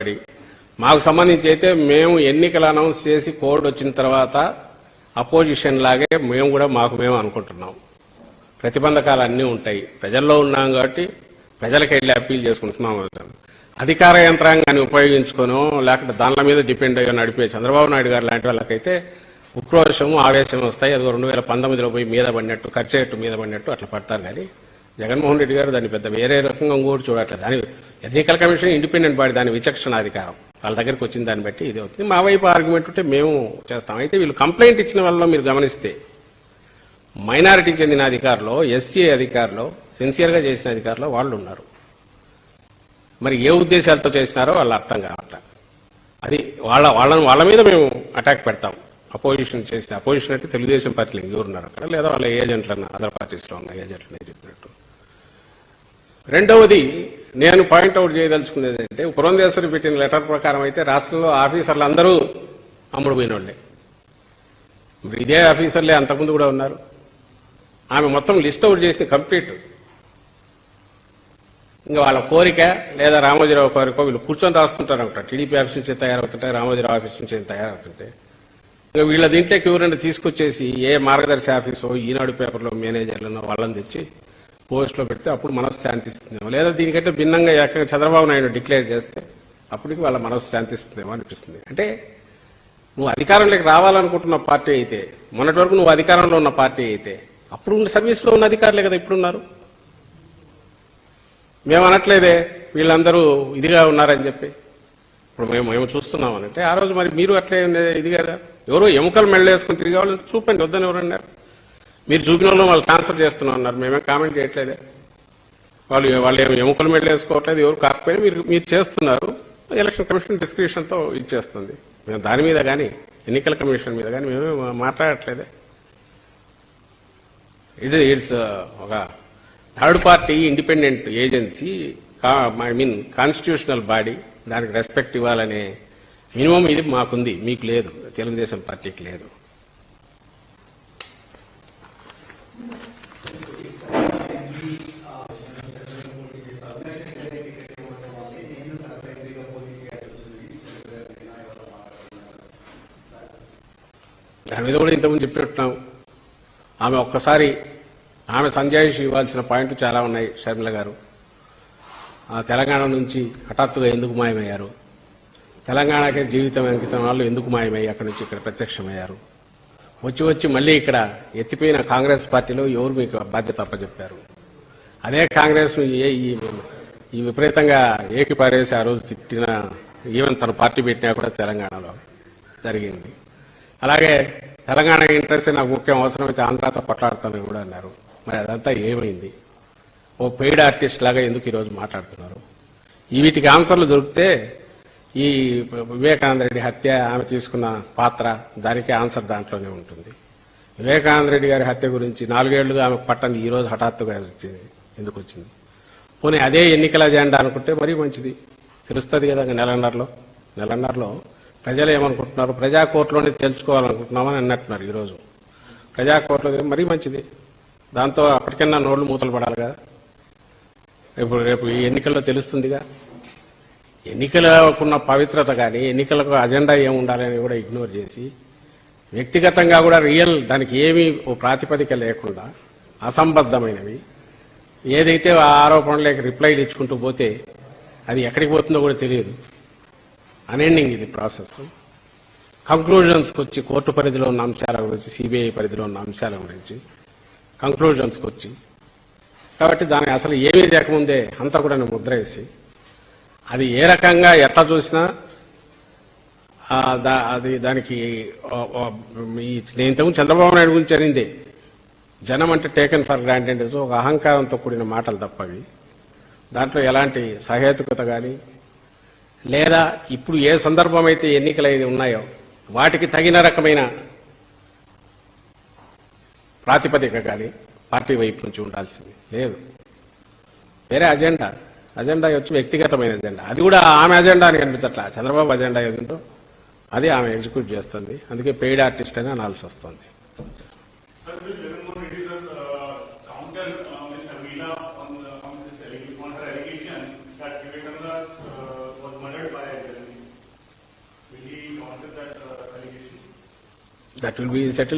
పడి మాకు సంబంధించి అయితే మేము ఎన్నికలు అనౌన్స్ చేసి కోడ్ వచ్చిన తర్వాత అపోజిషన్ లాగే మేము కూడా మేము అనుకుంటున్నాం. ప్రతిబంధకాలు అన్నీ ఉంటాయి. ప్రజల్లో ఉన్నాం కాబట్టి ప్రజలకు వెళ్ళి అప్పీల్ చేసుకుంటున్నాం. అధికార యంత్రాంగాన్ని ఉపయోగించుకోనో లేకపోతే దానిల మీద డిపెండ్ అయ్యి నడిపే చంద్రబాబు నాయుడు గారు లాంటి వాళ్ళకైతే ఉక్రోషము ఆవేశం వస్తాయి. అది 2019లో పోయి మీద పడినట్టు ఖర్చు మీద పడినట్టు అట్లా పడతారు. కానీ జగన్మోహన్ రెడ్డి గారు దాన్ని పెద్ద వేరే రకంగా కూడా చూడట్లేదు. దాని ఎన్నికల కమిషన్ ఇండిపెండెంట్ బాడీ, దాని విచక్షణ అధికారం వాళ్ళ దగ్గరికి వచ్చిన దాన్ని బట్టి ఇది అవుతుంది. మా వైపు ఆర్గ్యుమెంట్ ఉంటే మేము చేస్తాం. అయితే వీళ్ళు కంప్లైంట్ ఇచ్చిన వాళ్ళలో మీరు గమనిస్తే మైనారిటీకి చెందిన అధికారులు, ఎస్సీ అధికారులు, సిన్సియర్గా చేసిన అధికారులు వాళ్ళు ఉన్నారు. మరి ఏ ఉద్దేశాలతో చేసినారో వాళ్ళు అర్థం కావట్లా. అది వాళ్ళ మీద మేము అటాక్ పెడతాం. అపోజిషన్ చేసిన అపోజిషన్ అంటే తెలుగుదేశం పార్టీలు ఎవరున్నారు అక్కడ, లేదా వాళ్ళ ఏజెంట్లన్న అదర్ పార్టీస్లో ఉన్న ఏజెంట్లని చెప్పినట్టు. రెండవది నేను పాయింట్అవుట్ చేయదలుచుకునేది అంటే పురంధేశ్వరి పెట్టిన లెటర్ ప్రకారం అయితే రాష్ట్రంలో ఆఫీసర్లు అందరూ అమ్ముడు పోయిన వాళ్ళే. ఇదే ఆఫీసర్లే అంతకుముందు కూడా ఉన్నారు. ఆమె మొత్తం లిస్ట్ అవుట్ చేసి కంప్లీట్. ఇంకా వాళ్ళ కోరిక లేదా రామోజీరావు కోరిక వీళ్ళు కూర్చొని రాస్తుంటారు అనుకుంటా. టీడీపీ ఆఫీస్ నుంచి తయారవుతుంటాయి, రామోజీరావు ఆఫీస్ నుంచి తయారవుతుంటాయి. ఇంకా వీళ్ళ దీంట్లోకి ఎవరైనా తీసుకొచ్చేసి ఏ మార్గదర్శి ఆఫీసో ఈనాడు పేపర్లో మేనేజర్లను వాళ్ళని తెచ్చి పోస్టులో పెడితే అప్పుడు మనసు శాంతిస్తుందేమో, లేదా దీనికంటే భిన్నంగా ఏకంగా చంద్రబాబు నాయుడు డిక్లేర్ చేస్తే అప్పటికి వాళ్ళ మనసు శాంతిస్తుందేమో అనిపిస్తుంది. అంటే నువ్వు అధికారంలోకి రావాలనుకుంటున్న పార్టీ అయితే, మొన్నటి వరకు నువ్వు అధికారంలో ఉన్న పార్టీ అయితే, అప్పుడు సర్వీస్లో ఉన్న అధికారులే కదా ఇప్పుడున్నారు. మేము అనట్లేదే వీళ్ళందరూ ఇదిగా ఉన్నారని చెప్పి. ఇప్పుడు మేము చూస్తున్నామనంటే ఆ రోజు మరి మీరు అట్లే ఇది కదా. ఎవరో ఎముకలు మెళ్ళేసుకుని తిరిగే వాళ్ళు చూపండి, వద్దని ఎవరన్నారు. మీరు చూపిన వాళ్ళు ట్రాన్స్ఫర్ చేస్తున్నాం అన్నారు, మేమేం కామెంట్ చేయట్లేదే. వాళ్ళు ఎముకలు మెళ్ళేసుకోవట్లేదు, ఎవరు కాకపోయినా మీరు చేస్తున్నారు. ఎలక్షన్ కమిషన్ డిస్క్రిప్షన్తో ఇచ్చేస్తుంది. మేము దాని మీద కానీ ఎన్నికల కమిషన్ మీద కానీ మేమే మాట్లాడట్లేదే. ఇట్స్ ఒక third party independent agency, constitutional body, దానికి రెస్పెక్ట్ ఇవ్వాలనే మినిమం ఇది మాకుంది, మీకు లేదు, తెలుగుదేశం పార్టీకి లేదు. దాని మీద కూడా ఇంతకుముందు చెప్పినట్టున్నాం. ఆమె సంజాయిషి ఇవ్వాల్సిన పాయింట్లు చాలా ఉన్నాయి. షర్మిల గారు తెలంగాణ నుంచి హఠాత్తుగా ఎందుకు మాయమయ్యారు, తెలంగాణకే జీవితం అంకితం వాళ్ళు ఎందుకు మాయమయ్యి అక్కడి నుంచి ఇక్కడ ప్రత్యక్షమయ్యారు, వచ్చి మళ్ళీ ఇక్కడ ఎత్తిపోయిన కాంగ్రెస్ పార్టీలో ఎవరు మీకు బాధ్యత అప్పచెప్పారు, అదే కాంగ్రెస్ ఈ విపరీతంగా ఏకిపారేసి ఆ రోజు తిట్టిన, ఈవెన్ తన పార్టీ పెట్టినా కూడా తెలంగాణలో జరిగింది. అలాగే తెలంగాణ ఇంట్రెస్ట్ నాకు ముఖ్యం, అవసరమైతే ఆంధ్రాతో కొట్లాడతానని కూడా అన్నారు. మరి అదంతా ఏమైంది? ఓ పెయిడ్ ఆర్టిస్ట్ లాగా ఎందుకు ఈరోజు మాట్లాడుతున్నారు? వీటికి ఆన్సర్లు దొరికితే ఈ వివేకానంద రెడ్డి హత్య, ఆమె తీసుకున్న పాత్ర, దానికి ఆన్సర్ దాంట్లోనే ఉంటుంది. వివేకానంద రెడ్డి గారి హత్య గురించి 4 ఏళ్లుగా ఆమెకు పట్టంది, ఈ రోజు హఠాత్తుగా వచ్చింది. ఎందుకు వచ్చింది? పోనీ అదే ఎన్నికల అజెండా అనుకుంటే మరీ మంచిది, తెలుస్తుంది కదా. నెలన్నరలో ప్రజలు ఏమనుకుంటున్నారు, ప్రజా కోర్టులోనే తెలుసుకోవాలనుకుంటున్నామని అన్నట్టున్నారు. ఈరోజు ప్రజా కోర్టులో మరీ మంచిది. దాంతో అప్పటికన్నా నోళ్లు మూతలు పడాలి కదా. రేపు ఈ ఎన్నికల్లో తెలుస్తుందిగా. ఎన్నికలకున్న పవిత్రత కానీ, ఎన్నికలకు అజెండా ఏముండాలని కూడా ఇగ్నోర్ చేసి, వ్యక్తిగతంగా కూడా దానికి ఏమీ ఓ ప్రాతిపదిక లేకుండా అసంబద్ధమైనవి ఏదైతే ఆ ఆరోపణలకు రిప్లైలు ఇచ్చుకుంటూ పోతే అది ఎక్కడికి పోతుందో కూడా తెలియదు. అన్ఎండింగ్ ఇది ప్రాసెస్. కంక్లూజన్స్కి వచ్చి కోర్టు పరిధిలో ఉన్న అంశాల గురించి, సిబిఐ పరిధిలో ఉన్న అంశాల గురించి కంక్లూజన్స్కి వచ్చి, కాబట్టి దానికి అసలు ఏమీ లేకముందే అంతా కూడా ముద్ర వేసి, అది ఏ రకంగా ఎట్లా చూసినా అది దానికి నేను ఇంతకుముందు చంద్రబాబు నాయుడు గురించి అనిందే, జనం అంటే టేకెన్ ఫర్ గ్రాంటెడ్, ఒక అహంకారంతో కూడిన మాటలు తప్పవి. దాంట్లో ఎలాంటి సహేతుకత కానీ, లేదా ఇప్పుడు ఏ సందర్భం అయితే ఎన్నికలు ఉన్నాయో వాటికి తగిన రకమైన ప్రాతిపదిక కానీ పార్టీ వైపు నుంచి ఉండాల్సింది లేదు. వేరే అజెండా వచ్చి వ్యక్తిగతమైన అజెండా, అది కూడా ఆమె అజెండా అని కనిపించట్లా. చంద్రబాబు అజెండా ఏజెంటో అది ఆమె ఎగ్జిక్యూట్ చేస్తుంది. అందుకే పెయిడ్ ఆర్టిస్ట్ అని అనాల్సి వస్తుంది. counter that allegation? That will be settled